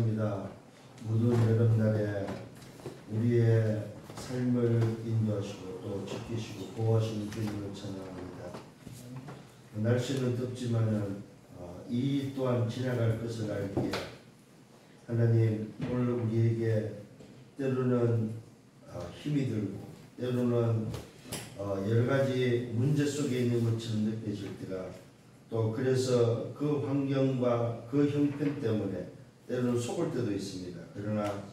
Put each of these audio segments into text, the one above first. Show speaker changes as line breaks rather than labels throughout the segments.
입니다. 모든 여름날에 우리의 삶을 인도하시고 또 지키시고 보호하시는 주님을 찬양합니다. 날씨는 덥지만은 이 또한 지나갈 것을 알기에 하나님 오늘 우리에게 때로는 힘이 들고 때로는 여러 가지 문제 속에 있는 것처럼 느껴질 때가 또 그래서 그 환경과 그 형편 때문에 때로는 속을 때도 있습니다. 그러나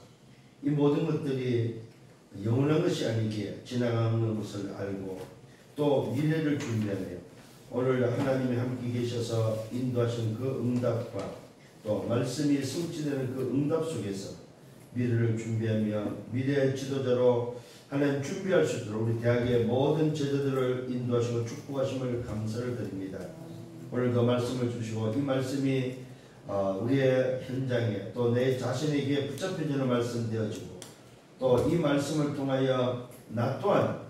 이 모든 것들이 영원한 것이 아니기에 지나가는 것을 알고 또 미래를 준비하며 오늘 하나님이 함께 계셔서 인도하신 그 응답과 또 말씀이 성취되는 그 응답 속에서 미래를 준비하며 미래의 지도자로 하나님 준비할 수 있도록 우리 대학의 모든 제자들을 인도하시고 축복하심을 감사를 드립니다. 오늘도 말씀을 주시고 이 말씀이 우리의 현장에 또 내 자신에게 붙잡혀지는 말씀 되어지고 또 이 말씀을 통하여 나 또한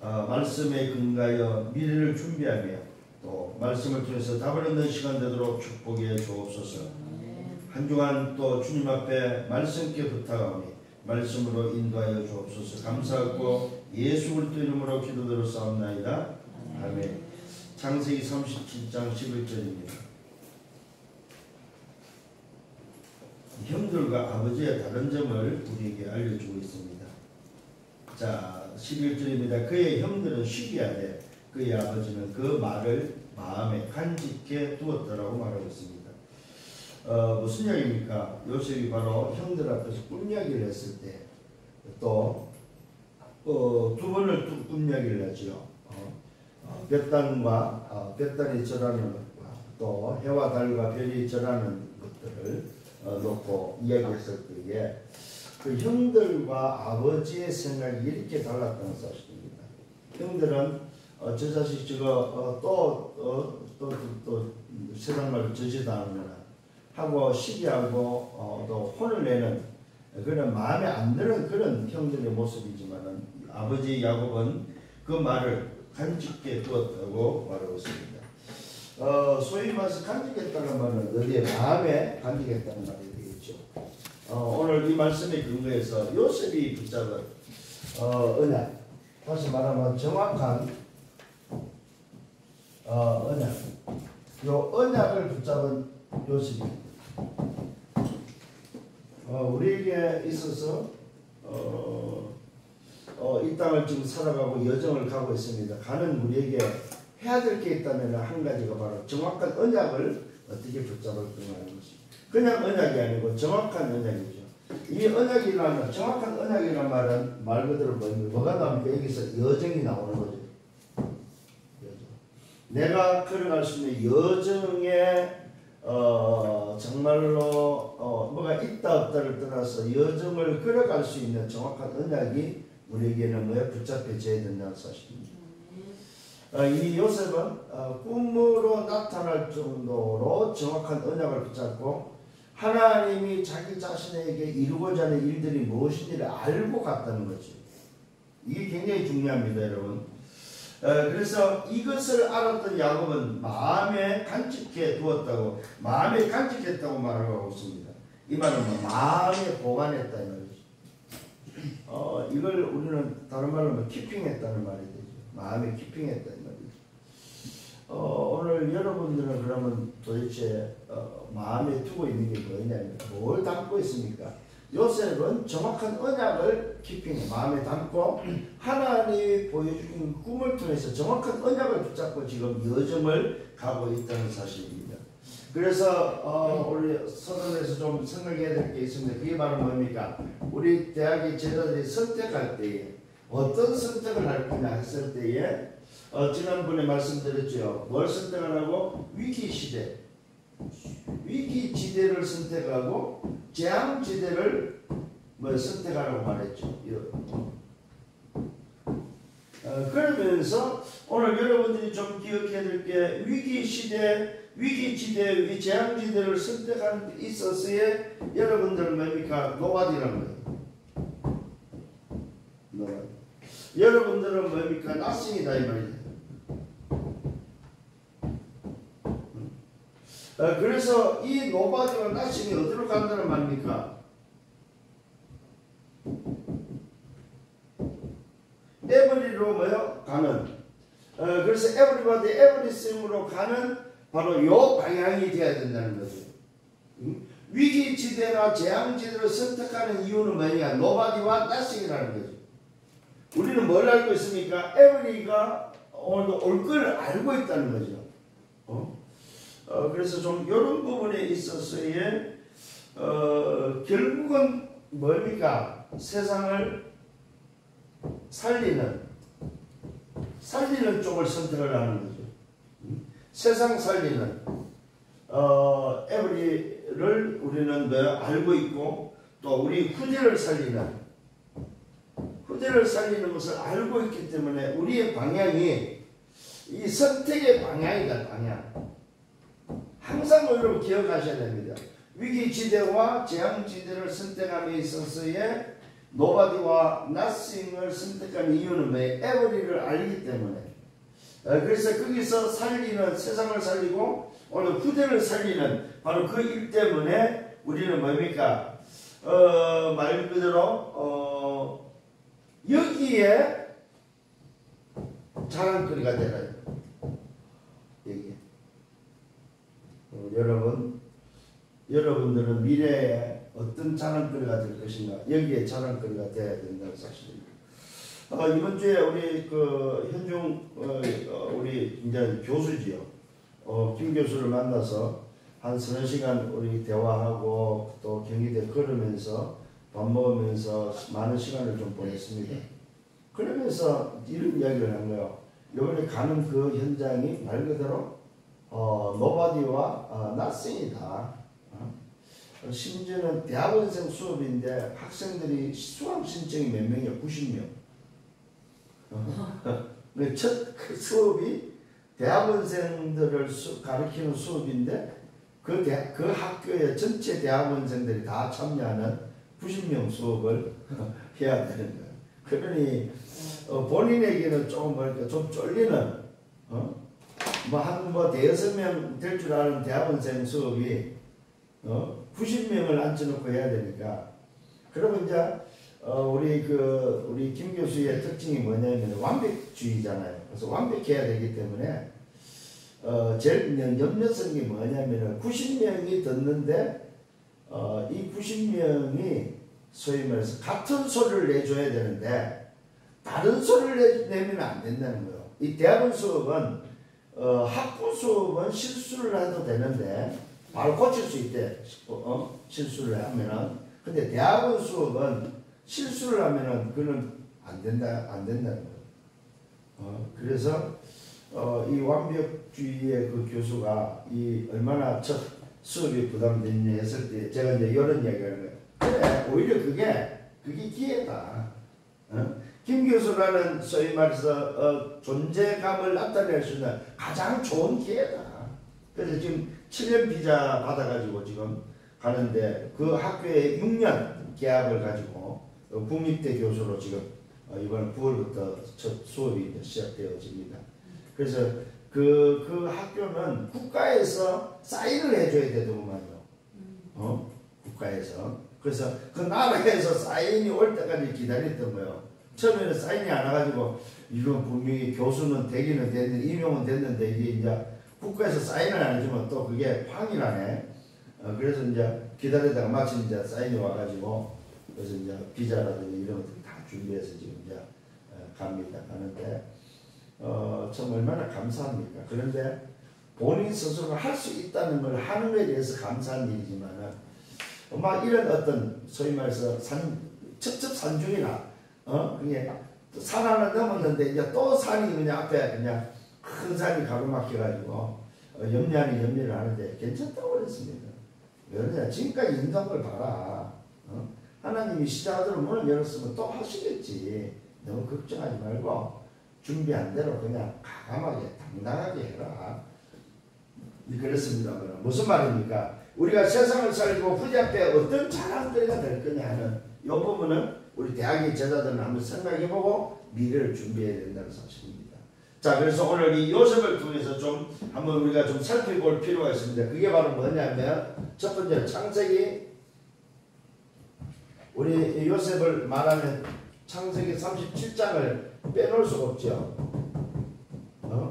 말씀에 근거하여 미래를 준비하며 또 말씀을 통해서 답을 얻는 시간 되도록 축복해 주옵소서. 한 주간 또 주님 앞에 말씀께 부탁하오니 말씀으로 인도하여 주옵소서. 감사하고 예수 그리스도 이름으로 기도드렸사옵나이다. 아멘. 창세기 37장 11절입니다. 형들과 아버지의 다른 점을 우리에게 알려주고 있습니다. 자, 11절입니다. 그의 형들은 시기하되 그의 아버지는 그 말을 마음에 간직해 두었다라고 말하고 있습니다. 무슨 이야기입니까? 요셉이 바로 형들 앞에서 꿈이야기를 했을 때 또 두 번을 꿈이야기를 하죠. 볕단이 절하는 것과 또 해와 달과 별이 절하는 것들을 놓고 이야기했을 때에 그 형들과 아버지의 생각이 이렇게 달랐다는 사실입니다. 형들은 저 자식 저거 또 세상 말로 저지당하면 하고 시기하고 또 혼을 내는 그런 마음에 안 드는 그런 형들의 모습이지만은 아버지 야곱은 그 말을 간직해 두었다고 말하고 있습니다. 소위 말해서 간직했다는 말은 어디에 마음에 간직했다는 말이 되겠죠. 오늘 이 말씀에 근거해서 요셉이 붙잡은 언약, 다시 말하면 정확한 언약, 요 언약을 붙잡은 요셉입니다. 우리에게 있어서 이 땅을 지금 살아가고 여정을 가고 있습니다. 가는 우리에게 해야 될 게 있다면 한 가지가 바로 정확한 언약을 어떻게 붙잡을 거냐는 것입니다. 그냥 언약이 아니고 정확한 언약이죠. 이 언약이라는 정확한 언약이라는 말은 말 그대로 뭐가 나옵니까? 여기서 여정이 나오는 거죠. 여정. 내가 걸어갈 수 있는 여정에 정말로 뭐가 있다 없다를 떠나서 여정을 걸어갈 수 있는 정확한 언약이 우리에게는 뭐에 붙잡혀져야 된다는 사실입니다. 이 요셉은 꿈으로 나타날 정도로 정확한 언약을 붙잡고 하나님이 자기 자신에게 이루고자 하는 일들이 무엇인지를 알고 갔다는 거죠. 이게 굉장히 중요합니다, 여러분. 그래서 이것을 알았던 야곱은 마음에 간직해 두었다고, 마음에 간직했다고 말하고 있습니다. 이 말은 마음에 보관했다 이 말이죠. 이걸 우리는 다른 말로 하면 키핑했다는 말이 되죠. 마음에 키핑했다 이 말이죠. 오늘 여러분들은 그러면 도대체 마음에 두고 있는 게 뭐냐면 뭘 담고 있습니까? 요셉은 정확한 언약을 키핑해 마음에 담고 하나님이 보여주신 꿈을 통해서 정확한 언약을 붙잡고 지금 여정을 가고 있다는 사실입니다. 그래서 우리 서론에서 좀 생각해야 될 게 있습니다. 그게 바로 뭡니까? 우리 대학의 제자들이 선택할 때에 어떤 선택을 할 거냐 했을 때에 지난번에 말씀드렸죠. 뭘 선택하라고? 위기시대, 위기지대를 선택하고 재앙지대를 선택하라고 말했죠. 그러면서 오늘 여러분들이 좀 기억해야 될 게 위기시대, 위기지대, 재앙지대를 선택하는 데 있어서의 여러분들은 뭡니까? 노바디라는 거예요. 노바디. 여러분들은 뭡니까? 나싱이다 이 말이에요. 그래서 이 노바디와 나싱이 어디로 간다는 말입니까? 에브리로 뭐요? 가는. 그래서 everybody, everything으로 가는 바로 요 방향이 돼야 된다는 거죠. 위기지대나 재앙지대를 선택하는 이유는 뭐냐? nobody와 nothing이라는 거죠. 우리는 뭘 알고 있습니까? every가 오늘도 올 걸 알고 있다는 거죠. 그래서 좀 이런 부분에 있어서의 결국은 뭡니까? 세상을 살리는 쪽을 선택을 하는 거죠. 세상 살리는 에브리를 우리는 알고 있고 또 우리 후대를 살리는 것을 알고 있기 때문에 우리의 방향이 이 선택의 방향이다. 방향. 항상 여러분 기억하셔야 됩니다. 위기지대와 재앙지대를 선택함에 있어서의 nobody와 nothing을 선택한 이유는 뭐예요? every를 알기 때문에. 그래서 거기서 살리는, 세상을 살리고 오늘 후대를 살리는 바로 그 일 때문에 우리는 뭡니까? 말 그대로 여기에 자랑거리가 되라. 여기. 여러분들은 미래에 어떤 자랑거리가 될 것인가? 여기에 자랑거리가 되어야 된다는 사실입니다. 이번 주에 우리 현중 우리 이제 교수지요. 김 교수를 만나서 한 서너 시간 우리 대화하고 또 경희대 걸으면서 밥 먹으면서 많은 시간을 좀 보냈습니다. 그러면서 이런 이야기를 한 거예요. 이번에 가는 그 현장이 말 그대로 nobody와 nothing이다. 심지어는 대학원생 수업인데 학생들이 수강 신청이 몇 명이야? 90명. 첫 그 수업이 대학원생들을 가르치는 수업인데 그 학교의 전체 대학원생들이 다 참여하는 90명 수업을 해야 되는 거예요. 그러니 본인에게는 조금 뭐랄까 좀 쫄리는 대여섯 명 될 줄 아는 대학원생 수업이 90명을 앉혀놓고 해야 되니까. 그러면 이제 우리 김 교수의 특징이 뭐냐면 완벽주의잖아요. 그래서 완벽해야 되기 때문에 제일 염려스러운 게 뭐냐면 90명이 듣는데 이 90명이 소위 말해서 같은 소리를 내줘야 되는데 다른 소리를 내면 안 된다는 거예요. 이 대학원 수업은 학부 수업은 실수를 해도 되는데 바로 고칠 수 있대. 실수를 하면은. 근데 대학원 수업은 실수를 하면은 그는 안 된다는 거예요. 그래서 이 완벽주의의 그 교수가 이 얼마나 첫 수업이 부담됐냐 했을 때 제가 이제 이런 이야기를 하는 거예요. 그래, 오히려 그게 기회다. 김 교수라는 소위 말해서 존재감을 나타낼 수 있는 가장 좋은 기회다. 그래서 지금 7년 비자 받아가지고 지금 가는데 그 학교에 6년 계약을 가지고 국립대 교수로 지금 이번 9월부터 첫 수업이 시작되어집니다. 그래서 그 학교는 국가에서 사인을 해줘야 되더구만요. 국가에서. 그래서 그 나라에서 사인이 올 때까지 기다렸던 거예요. 처음에는 사인이 안 와가지고 이건 분명히 교수는 되기는 됐는데 임용은 됐는데 이게 이제 국가에서 사인을 안 해주면 또 그게 황이라네. 그래서 이제 기다리다가 마침 이제 사인이 와가지고 그래서 이제 비자라든지 이런 것들 다 준비해서 지금 이제 가는데 참 얼마나 감사합니까? 그런데 본인 스스로가 할 수 있다는 걸 하는 것에 대해서 감사한 일이지만은 막 이런 어떤 소위 말해서 첩첩산중이나 그게 산 하나 넘었는데 이제 또 산이 그냥 앞에 그냥 큰 산이 가로막혀가지고 염려를 하는데 괜찮다고 그랬습니다. 왜냐 지금까지 인도한 걸 봐라. 하나님이 시작하도록 문을 열었으면 또 하시겠지. 너무 걱정하지 말고 준비한 대로 그냥 과감하게 당당하게 해라. 그렇습니다. 무슨 말입니까? 우리가 세상을 살고 후대 앞에 어떤 자랑거리가 될 거냐 하는 이 부분은 우리 대학의 제자들은 한번 생각해보고 미래를 준비해야 된다는 사실입니다. 자, 그래서 오늘 이 요셉을 통해서 좀 한번 우리가 좀 살펴볼 필요가 있습니다. 그게 바로 뭐냐면 첫 번째 창세기, 우리 요셉을 말하면 창세기 37장을 빼놓을 수가 없죠.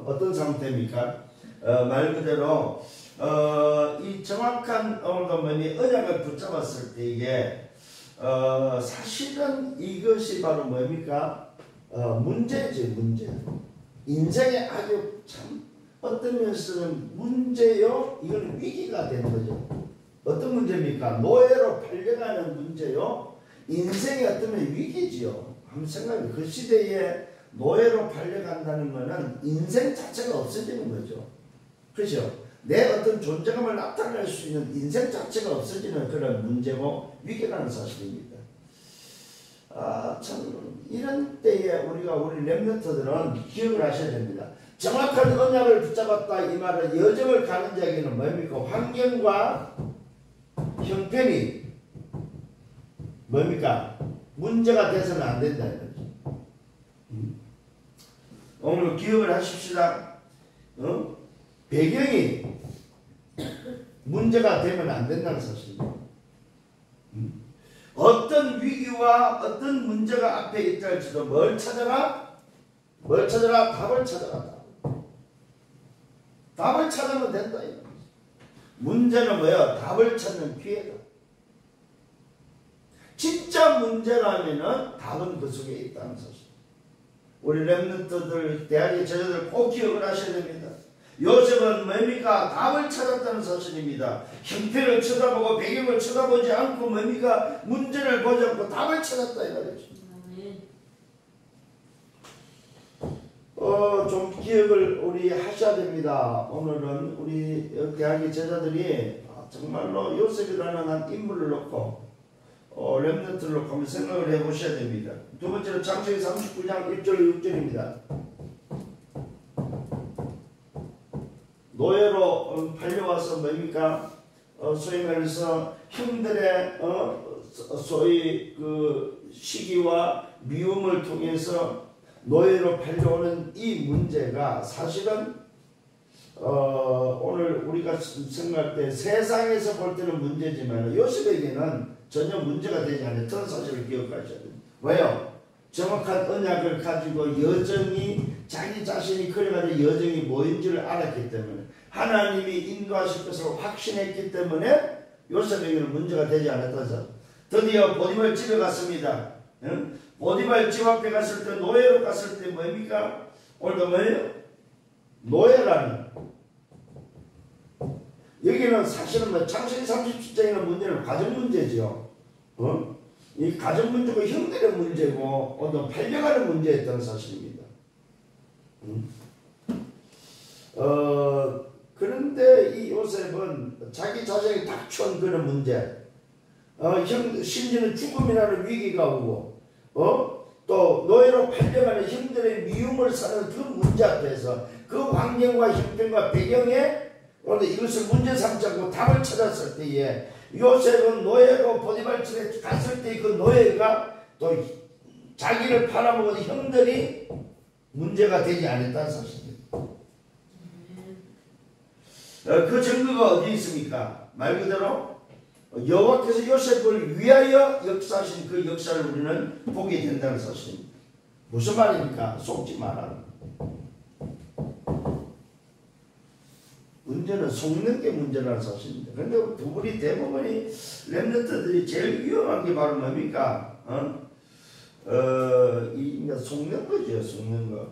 어떤 상태입니까? 말 그대로 이 정확한 언약을 붙잡았을 때 이게 사실은 이것이 바로 뭡니까? 문제지, 문제. 인생에 아주 참 어떤 면에서는 문제요, 이건 위기가 되는 거죠. 어떤 문제입니까? 노예로 팔려가는 문제요, 인생의 어떤 면 위기지요. 한번 생각해. 그 시대에 노예로 팔려간다는 것은 인생 자체가 없어지는 거죠. 그렇죠? 내 어떤 존재감을 나타낼 수 있는 인생 자체가 없어지는 그런 문제고 위기라는 사실입니다. 참 이런 때에 우리 렘넌트들은 기억을 하셔야 됩니다. 정확한 언약을 붙잡았다 이 말은 여정을 가는 자에게는 뭡니까? 환경과 형편이 뭡니까? 문제가 돼서는 안 된다 이거죠. 오늘 기억을 하십시다. 배경이 문제가 되면 안 된다는 사실입니다. 어떤 위기와 어떤 문제가 앞에 있다 할지도 뭘 찾아라? 뭘 찾아라? 답을 찾아라. 답을 찾으면 된다. 문제는 뭐야? 답을 찾는 기회다. 진짜 문제라면은 답은 그 속에 있다는 사실. 우리 렘넌트들, 대학의 제자들 꼭 기억을 하셔야 됩니다. 요셉은 뭡니까? 답을 찾았다는 사실입니다. 형태를 쳐다보고 배경을 쳐다보지 않고 뭡니까? 문제를 보지 않고 답을 찾았다 이 말이죠. 좀 기억을 우리 하셔야 됩니다. 오늘은 우리 대학의 제자들이 정말로 요셉이라는 한 인물을 놓고 렘넌트를 놓고 한번 생각을 해보셔야 됩니다. 두 번째로 창세기 39장 1절 6절입니다. 노예로 팔려와서 뭡니까? 소위 말해서 형들의 소위 그 시기와 미움을 통해서 노예로 팔려오는 이 문제가 사실은 오늘 우리가 생각할 때 세상에서 볼 때는 문제지만 요셉에게는 전혀 문제가 되지 않았던 사실을 기억하셔야 됩니다. 왜요? 정확한 언약을 가지고 여정이 자기 자신이 그래가지고 여정이 뭐인지를 알았기 때문에 하나님이 인도하실 것을 확신했기 때문에 요셉에게는 문제가 되지 않았다죠. 드디어 보디발 집에 갔습니다. 응? 보디발 집 앞에 갔을 때 노예로 갔을 때 뭡니까? 오늘도 뭐예요? 노예라는 여기는 사실은 뭐 창세기 37장에는 문제는 가정 문제죠. 이 가정 문제고 형들의 문제고 어떤 팔려가는 문제였다는 사실입니다. 그런데 이 요셉은 자기 자신이 닥쳐온 그런 문제, 심지어는 죽음이라는 위기가 오고, 또 노예로 팔려가는 형들의 미움을 사는 그 문제 앞에서 그 환경과 형편과 배경에 오늘 이것을 문제 삼지 않고 답을 찾았을 때에 요셉은 노예로 보디발 집에 갔을 때 그 노예가 또 자기를 팔아먹은 형들이 문제가 되지 않았다는 사실입니다. 그 증거가 어디 있습니까? 말 그대로 여호와께서 요셉을 위하여 역사하신 그 역사를 우리는 보게 된다는 사실입니다. 무슨 말입니까? 속지 마라. 문제는 속는 게 문제라는 사실입니다. 그런데 우리 대부분이 렘넌트들이 제일 위험한 게 바로 뭡니까? 속는 거죠. 속는 거.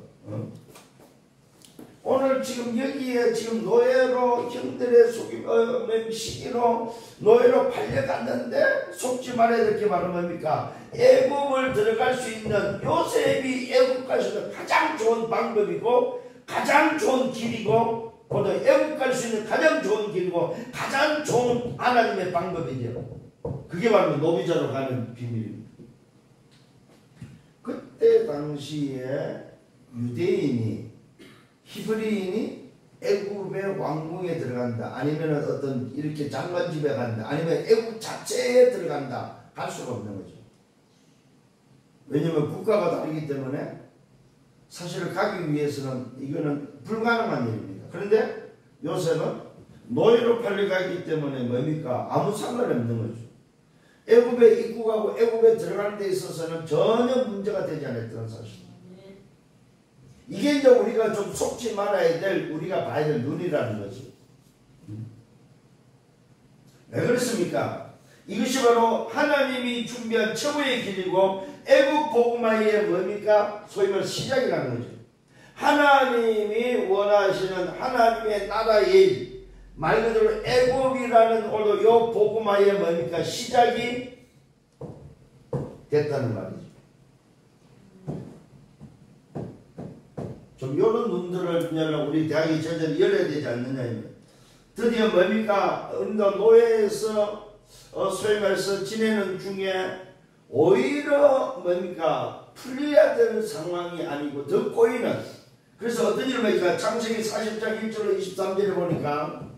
오늘 지금 여기에 지금 노예로 형들의 시기로 노예로 팔려갔는데 속지 말아야 될 게 바로 뭡니까? 애굽을 들어갈 수 있는 요셉이 애굽 갈 수 있는 가장 좋은 방법이고 가장 좋은 길이고 애국 갈 수 있는 가장 좋은 길이고 가장 좋은 하나님의 방법이죠. 그게 바로 노비자로 가는 비밀입니다. 그때 당시에 유대인이 히브리인이 애굽의 왕궁에 들어간다 아니면 어떤 이렇게 장관집에 간다 아니면 애굽 자체에 들어간다 갈 수가 없는 거죠. 왜냐하면 국가가 다르기 때문에 사실 가기 위해서는 이거는 불가능한 일입니다. 그런데 요셉은 노예로 팔려가기 때문에 뭡니까? 아무 상관없는 거죠. 애굽에 입국하고 애굽에 들어가는 데 있어서는 전혀 문제가 되지 않았다는 사실. 이게 이제 우리가 좀 속지 말아야 될, 우리가 봐야 될 눈이라는 거지. 왜 그렇습니까? 이것이 바로 하나님이 준비한 최고의 길이고 애굽 복음화의 뭡니까? 소위 말해 시작이라는 거죠. 하나님이 원하시는 하나님의 나라의 말 그대로 애굽이라는 오늘 요 복음화의 뭡니까? 시작이 됐다는 말이죠. 좀 요런 눈들을 열어 우리 대학이 저절로 열어야 되지 않느냐. 드디어 뭡니까? 노예에서 소위 말해서 지내는 중에 오히려 뭡니까? 풀려야 되는 상황이 아니고 더 꼬이는. 그래서 어떤 일을 뭡니까? 창세기 40장 1절로 23절에 보니까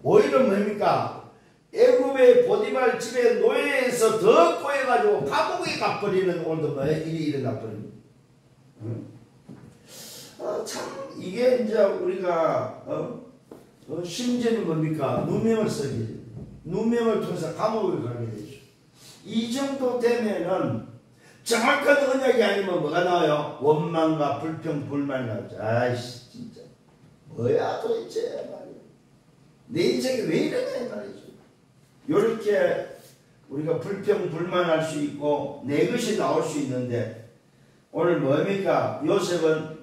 오히려 뭡니까? 애굽의 보디발 집의 노예에서 더 꼬여가지고 감옥에 가버리는 오늘도 뭐 일이 일어나버립니다. 참 이게 이제 우리가 심지어는 뭡니까? 누명을 쓰게 돼요. 누명을 통해서 감옥을 가게 되죠. 이 정도 되면은 정확한 언약이 아니면 뭐가 나와요? 원망과 불평, 불만이 나오죠. 아이씨 진짜 뭐야 도대체 말이야. 내 인생이 왜 이러냐 말이죠. 이렇게 우리가 불평, 불만할 수 있고 내 것이 나올 수 있는데 오늘 뭡니까? 요셉은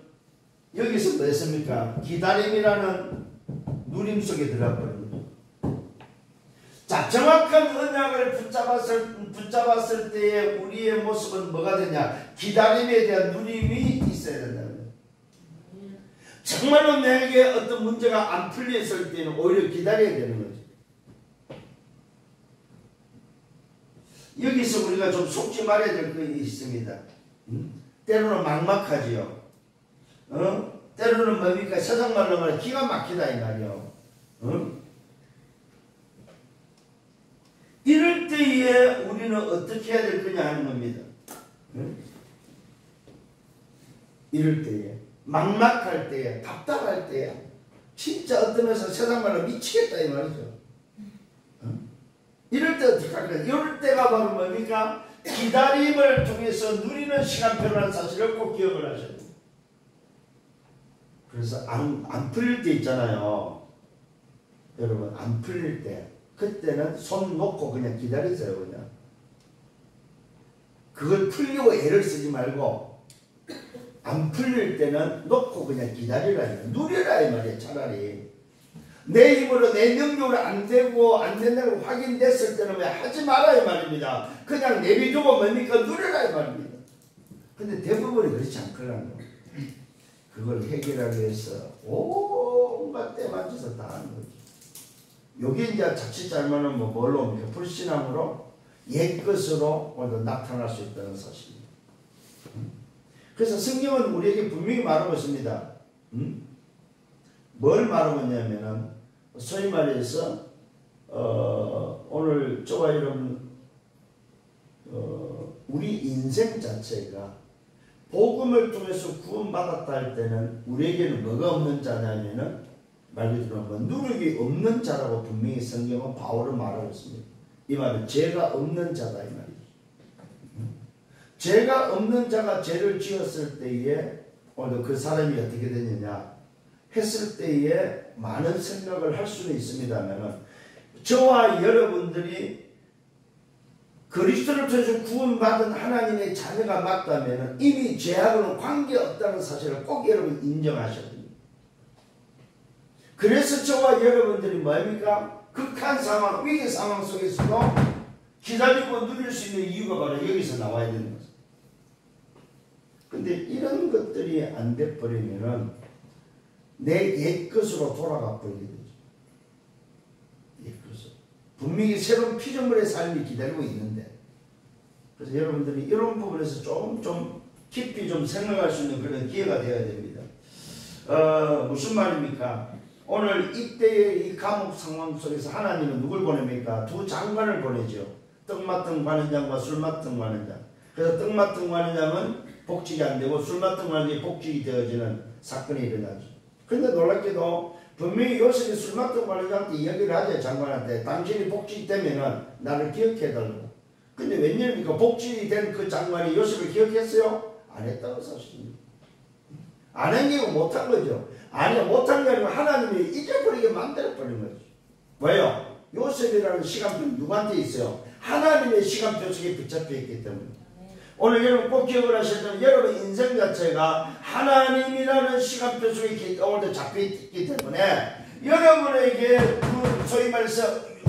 여기서 뭐 했습니까? 기다림이라는 누림 속에 들어가 버립니다. 자, 정확한 언약을 붙잡았을 때의 우리의 모습은 뭐가 되냐? 기다림에 대한 누림이 있어야 된다는 거예요. 정말로 내게 어떤 문제가 안 풀렸을 때는 오히려 기다려야 되는 거죠. 여기서 우리가 좀 속지 말아야 될 것이 있습니다. 때로는 막막하지요. 때로는 뭡니까? 세상 말로 말해 기가 막히다 이 말이요. 이럴 때에 우리는 어떻게 해야 될 거냐 하는 겁니다. 이럴 때에 막막할 때에 답답할 때에 진짜 어떤 면에서 세상 말로 미치겠다 이 말이죠. 이럴 때 어떻게 할까요? 이럴 때가 바로 뭡니까? 기다림을 통해서 누리는 시간표라는 사실을 꼭 기억을 하셔야 돼요. 그래서 안 풀릴 때 있잖아요. 여러분 안 풀릴 때 그때는 손 놓고 그냥 기다리세요. 그냥 그걸 풀려고 애를 쓰지 말고 안 풀릴 때는 놓고 그냥 기다리라. 누려라 이 말이에요. 차라리 내 힘으로 내 능력으로 안 되고 안 된다고 확인됐을 때는 왜 하지 마라 이 말입니다. 그냥 내비두고 뭡니까? 누려라 이 말입니다. 근데 대부분이 그렇지 않거든요. 그걸 해결하기 위해서 온갖 때 맞춰서 다 하는 거죠. 요게 이제 자칫 잘못하면 뭘로 옵니까? 불신앙으로 옛것으로 오늘 나타날 수 있다는 사실입니다. 그래서 성경은 우리에게 분명히 말하고 있습니다. 뭘 말하고 있냐면은 소위 말해서 오늘 저와 여러분 우리 인생 자체가 복음을 통해서 구원받았다 할 때는 우리에게는 뭐가 없는 자냐면은 말 그대로 누룩이 없는 자라고 분명히 성경은 바울은 말하고 있습니다. 이 말은 죄가 없는 자다 이 말이죠. 죄가 없는 자가 죄를 지었을 때에 오늘 그 사람이 어떻게 되느냐 했을 때에 많은 생각을 할 수는 있습니다만 저와 여러분들이 그리스도를 통해서 구원받은 하나님의 자녀가 맞다면 이미 죄하고는 관계없다는 사실을 꼭 여러분 인정하셔야 됩니다. 그래서 저와 여러분들이 뭡니까? 극한 상황, 위기 상황 속에서도 기다리고 누릴 수 있는 이유가 바로 여기서 나와야 되는 거죠. 근데 이런 것들이 안 돼버리면은 내 옛것으로 돌아가 버리게 되죠. 옛것으로. 분명히 새로운 피조물의 삶이 기다리고 있는데 그래서 여러분들이 이런 부분에서 좀 깊이 좀 생각할 수 있는 그런 기회가 되어야 됩니다. 무슨 말입니까? 오늘 이때의 이 감옥 상황 속에서 하나님은 누굴 보냅니까? 두 장관을 보내죠. 떡 맡은 관원장과 술 맡은 관원장. 그래서 떡 맡은 관리자면 복직이 안 되고 술 맡은 관리자이 복직이 되어지는 사건이 일어나죠. 근데 놀랍게도 분명히 요셉이 술 맡은 관리자한테 이야기를 하죠. 장관한테 당신이 복직되면은 나를 기억해달라고. 근데 웬일입니까? 복직이 된 그 장관이 요셉을 기억했어요? 안 했다고 사실입니다. 안 한 게 못한 거죠. 아니 못한 게 아니고 하나님이 잊어버리게 만들어버린 거죠. 왜요? 요셉이라는 시간표 누구한테 있어요? 하나님의 시간표 속에 붙잡혀 있기 때문에. 오늘 여러분 꼭 기억을 하셔야 돼요. 여러분 인생 자체가 하나님이라는 시간표 속에 오늘도 잡혀있기 때문에 여러분에게 그 소위 말해서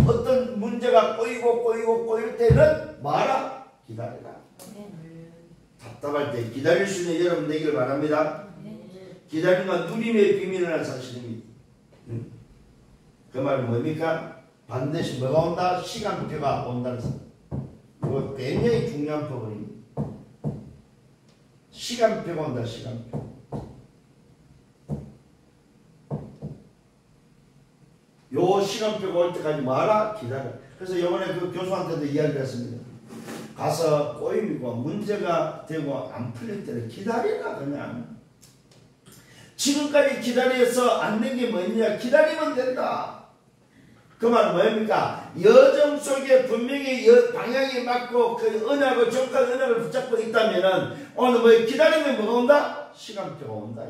어떤 문제가 꼬일 때는 말아 기다리라. 답답할 때 기다릴 수 있는 여러분 되기를 바랍니다. 기다리는 건 누림의 비밀이라는 사실입니다. 그 말은 뭡니까? 반드시 뭐가 온다? 시간표가 온다는 사실. 이거 굉장히 중요한 부분입니다. 시간표가 온다. 시간표. 요 시간표가 올 때까지 말아 기다려. 그래서 이번에 그 교수한테도 이야기를 했습니다. 가서 꼬임이고 문제가 되고 안 풀릴 때는 기다리라. 그냥 지금까지 기다려서 안 된 게 뭐냐? 기다리면 된다. 그 말은 뭐입니까? 여정 속에 분명히 방향이 맞고 그 언약을 정확한 언약을 붙잡고 있다면은 오늘 뭐 기다리면 뭐가 온다? 시간표가 온다.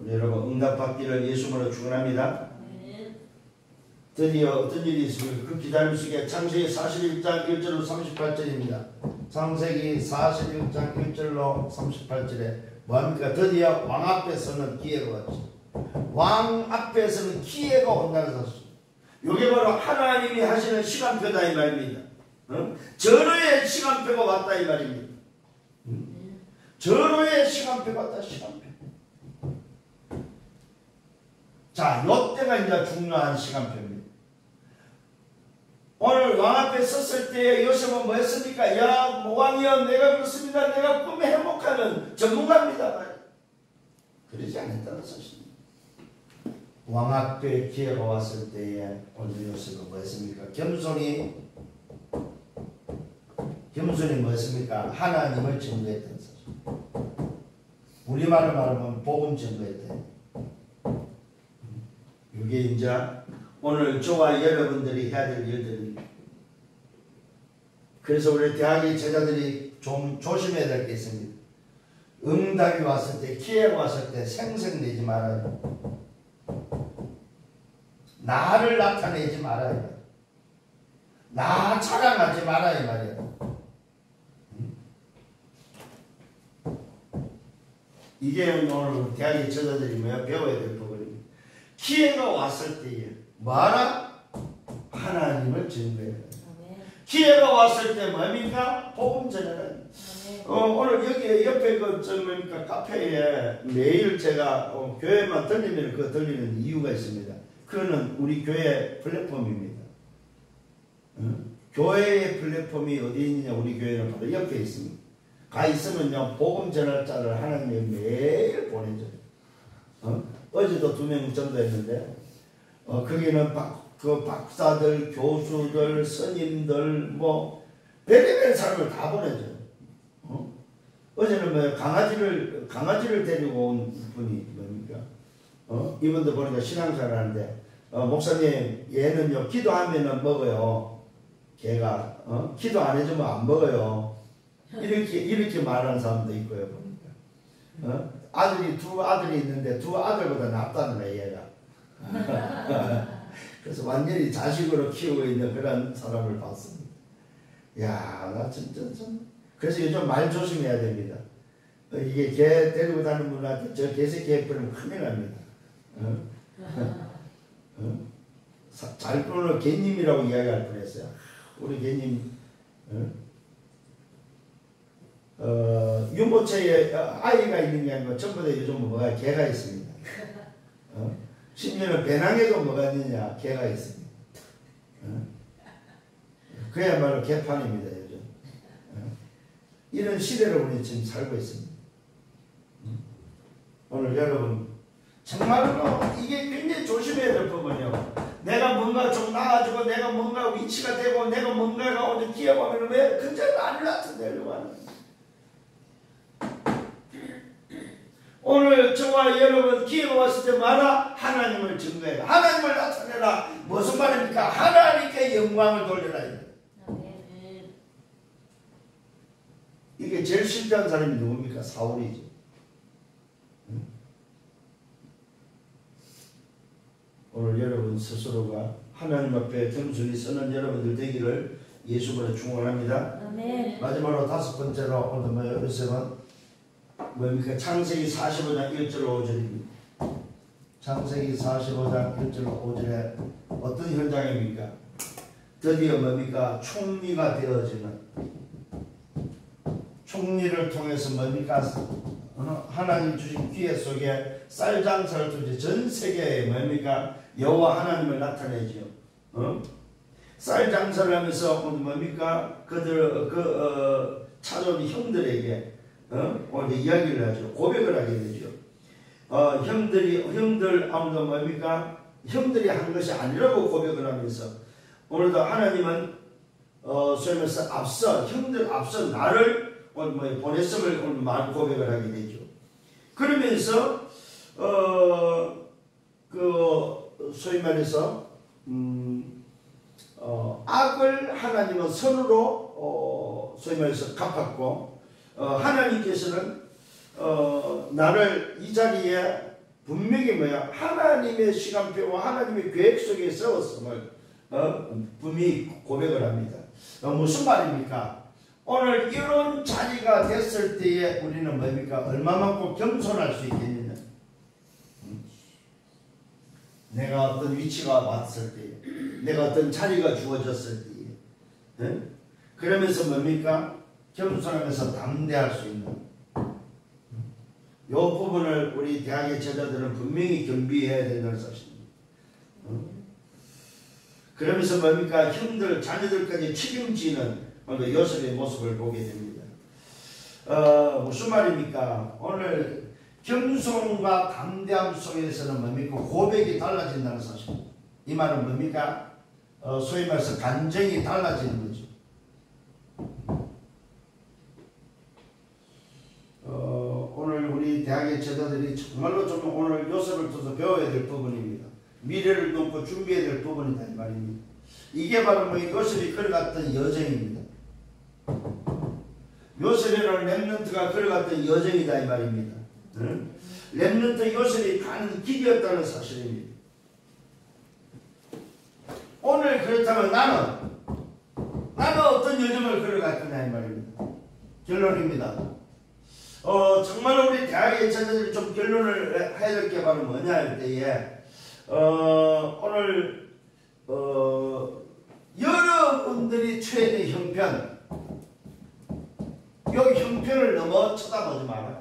여러분 응답받기를 예수님으로 축원합니다. 드디어 어떤 일이 있습니까? 그 기다림 속에 창세기 41장 1절로 38절입니다. 창세기 41장 1절로 38절에 뭐합니까? 드디어 왕 앞에서는 기회가 왔죠. 왕 앞에서는 기회가 온다는 사실. 이게 바로 하나님이 하시는 시간표다 이 말입니다. 절호의 시간표가 왔다 이 말입니다. 절호의 시간표가 왔다. 시간표. 자, 이때가 이제 중요한 시간표입니다. 오늘 왕 앞에 섰을 때 요셉은 뭐 했습니까? 야, 왕이여, 내가 그렇습니다. 내가 꿈에 행복하는 전문가입니다. 그러지 않았다는 사실입니다. 왕 앞에 기회가 왔을 때에 오늘 요셉은 뭐 했습니까? 겸손히 뭐 했습니까? 하나님을 증거했던 사실. 우리말로 말하면 복음 증거했다. 이게 이제 오늘 저와 여러분들이 해야 될 일들입니다. 그래서 우리 대학의 제자들이 좀 조심해야 될 게 있습니다. 응답이 왔을 때, 기회가 왔을 때 생색내지 말아요. 나를 나타내지 말아요. 나 자랑하지 말아요 말이에요. 이게 오늘 대학의 제자들이 배워야 될 부분입니다. 기회가 왔을 때에 뭐하라? 하나님을 증거해야 돼요. 기회가 왔을 때 뭡니까? 복음 전하라. 오늘 여기 옆에 뭡니까? 카페에 매일 제가 교회만 들리면 그거 들리는 이유가 있습니다. 그거는 우리 교회 플랫폼입니다. 교회의 플랫폼이 어디 있느냐? 우리 교회는 바로 옆에 있습니다. 가 있으면요 복음 전할 자를 하나님이 매일 보내줘요. 어제도 2명 전도했는데 거기는 그 박사들, 교수들, 스님들 뭐 별의별 사람을 다 보내줘요. 어제는 뭐 강아지를 데리고 온 분이 뭡니까? 이분도 보니까 신앙생활 하는데 목사님 얘는요 기도하면은 먹어요. 걔가 기도 안 해주면 안 먹어요. 이렇게 말하는 사람도 있고요. 보니까 두 아들이 있는데 두 아들보다 낫다는 거예요 얘가. 그래서 완전히 자식으로 키우고 있는 그런 사람을 봤습니다. 야, 나 진짜 참. 그래서 요즘 말 조심해야 됩니다. 이게 개 데리고 다니는 분한테 저 개새끼 해버리면 큰일 납니다. 잘 끌어놓은 개님이라고 이야기할 뻔했어요. 우리 개님 유모차에 아이가 있는 게 아니고 전부 다 요즘 뭐가 개가 있습니다. 심지어는 배낭에도 뭐가 있느냐 개가 있습니다. 그야말로 개판입니다 요즘. 이런 시대를 우리 지금 살고 있습니다. 오늘 여러분 정말로 이게 굉장히 조심해야 될 부분이요. 내가 뭔가 좀 나아지고 내가 뭔가 위치가 되고 내가 뭔가가 오늘 기억하면 왜 그저 나를 나타내려고 하는 오늘 저와 여러분 기회가 왔을 때마다 하나님을 증거해라. 하나님을 나타내라. 무슨 말입니까? 하나님께 영광을 돌려라. 이게 제일 실패한 사람이 누굽니까? 사울이죠. 응? 오늘 여러분 스스로가 하나님 앞에 겸손히 서는 여러분들 되기를 예수님으로 축원합니다. 마지막으로 다섯 번째로 오늘 요셉은 뭡니까? 창세기 45장 1절 5절입니다. 창세기 45장 1절 5절에 어떤 현장입니까? 드디어 뭡니까? 총리가 되어지는, 총리를 통해서 뭡니까? 하나님 주신 기회 속에 쌀 장사를 통해 전 세계에 뭡니까? 여호와 하나님을 나타내죠. 쌀 장사를 하면서 뭡니까? 그들 찾아온 형들에게 오늘 이야기를 하죠. 고백을 하게 되죠. 형들 아무도 뭡니까? 형들이 한 것이 아니라고 고백을 하면서 오늘도 하나님은 소위 말해서 앞서 형들 앞서 나를 오늘 보냈음을 오늘 말 고백을 하게 되죠. 그러면서 소위 말해서 악을 하나님은 선으로 소위 말해서 갚았고 하나님께서는 나를 이 자리에 분명히 하나님의 시간표와 하나님의 계획 속에 세웠음을 분명히 고백을 합니다. 무슨 말입니까? 오늘 이런 자리가 됐을 때에 우리는 뭡니까? 얼마만큼 겸손할 수 있겠느냐? 내가 어떤 위치가 왔을 때에, 내가 어떤 자리가 주어졌을 때에, 그러면서 뭡니까? 겸손하면서 담대할 수 있는 이 부분을 우리 대학의 제자들은 분명히 겸비해야 된다는 사실입니다. 그러면서 뭡니까? 형들, 자녀들까지 책임지는 요셉의 모습을 보게 됩니다. 무슨 말입니까? 오늘 겸손과 담대함 속에서는 뭡니까? 고백이 달라진다는 사실. 이 말은 뭡니까? 소위 말해서 감정이 달라지는 거죠. 오늘 우리 대학의 제자들이 정말로 좀 오늘 요셉을 통해서 배워야 될 부분입니다. 미래를 놓고 준비해야 될 부분이다 이 말입니다. 이게 바로 요셉이 걸어갔던 여정입니다. 요셉이라는 렘넌트가 걸어갔던 여정이다 이 말입니다. 렘넌트 요셉이 가는 길이었다는 사실입니다. 오늘 그렇다면 나는 어떤 여정을 걸어갈 거냐 이 말입니다. 결론입니다. 정말로 우리 대학의 제자들이 좀 결론을 해야 될 게 바로 뭐냐 할 때에 오늘 여러분들이 처해진 형편, 이 형편을 넘어 쳐다보지 마라.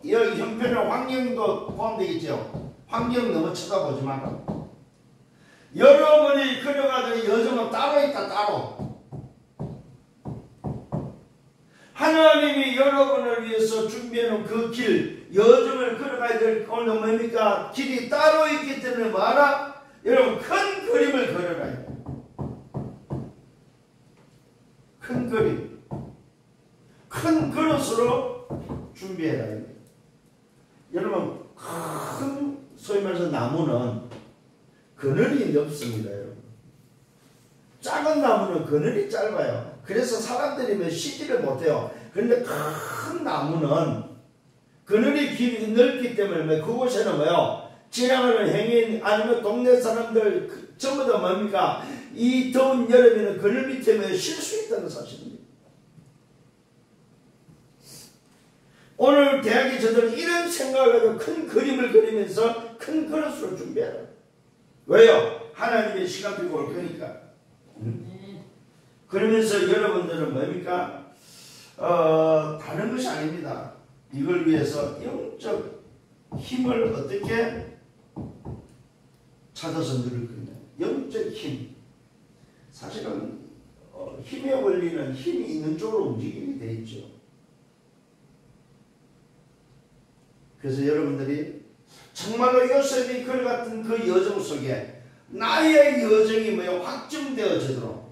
이 형편의 환경도 포함되겠죠. 환경 넘어 쳐다보지 마라. 여러분이 걸어가는 여정은 따로 있다. 따로. 하나님이 여러분을 위해서 준비해놓은 그 길, 여정을 걸어가야 될 오늘 뭡니까? 길이 따로 있기 때문에 뭐하라? 여러분 큰 그림을 걸어가야 돼. 큰 그림. 큰 그릇으로 준비해라. 여러분 큰 소위 말해서 나무는 그늘이 없습니다. 여러분. 작은 나무는 그늘이 짧아요. 그래서 사람들이 쉬지를 못해요. 그런데 큰 나무는 그늘이 길이 넓기 때문에 그곳에는 뭐요? 지나가는 행인 아니면 동네 사람들 전부 다 뭡니까? 이 더운 여름에는 그늘 밑에 쉴 수 있다는 사실입니다. 오늘 대학의 저들은 이런 생각을 가지고 큰 그림을 그리면서 큰 그릇으로 준비해라. 왜요? 하나님의 시간표가 올 거니까. 그러면서 여러분들은 뭡니까? 다른 것이 아닙니다. 이걸 위해서 영적 힘을 어떻게 찾아서 누릴 거냐. 영적 힘. 사실은 힘의 원리는 힘이 있는 쪽으로 움직임이 되어 있죠. 그래서 여러분들이 정말로 요셉이 글 같은 그 여정 속에 나의 여정이 뭐요? 확정되어지도록.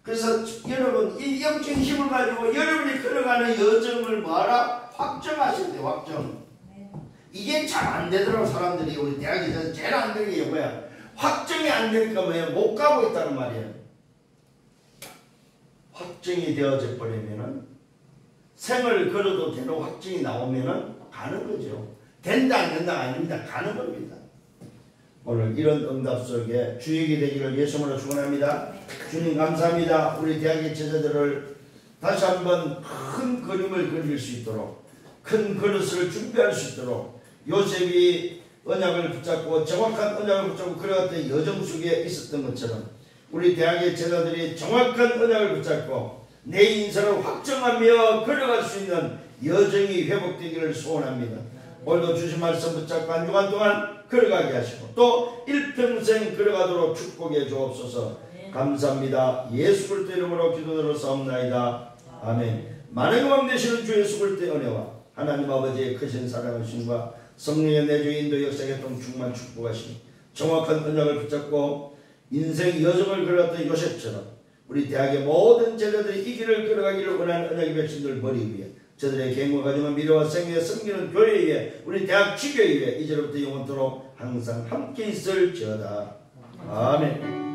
그래서 여러분 이 영적 힘을 가지고 여러분이 걸어가는 여정을 뭐하라? 확정하신대. 확정. 이게 잘 안 되더라고. 사람들이 우리 대학에서 제일 안 되는 게 뭐야? 확정이 안 되니까 뭐야? 못 가고 있다는 말이에요. 확정이 되어져 버리면은 생을 걸어도 되는 확정이 나오면은 가는 거죠. 된다 안 된다 아닙니다. 가는 겁니다. 오늘 이런 응답 속에 주역이 되기를 예수님으로 축원합니다. 주님 감사합니다. 우리 대학의 제자들을 다시 한번 큰 그림을 그릴 수 있도록, 큰 그릇을 준비할 수 있도록 요셉이 언약을 붙잡고 정확한 언약을 붙잡고 그래왔던 여정 속에 있었던 것처럼 우리 대학의 제자들이 정확한 언약을 붙잡고 내 인생을 확정하며 걸어갈 수 있는 여정이 회복되기를 소원합니다. 오늘도 주신 말씀 붙잡고 한 주간 동안 걸어가게 하시고 또 일평생 걸어가도록 축복해 주옵소서. 감사합니다. 예수 그리스도 이름으로 기도드렸사옵나이다. 아멘. 만왕의 왕 되시는 주 예수 그리스도의 은혜와 하나님 아버지의 크신 사랑하심과 성령의 내주 인도 역사의 통 충만 축복하시니 정확한 언약을 붙잡고 인생 여정을 걸었던 요셉처럼 우리 대학의 모든 제자들이 이 길을 걸어가기를 원하는 언약의 백성들 머리 위에 저들의 개인과 가정은 미래와 생애에 섬기는 교회 위에 우리 대학 지교회 위에 이제로부터 영원토록 항상 함께 있을지어다. 아멘.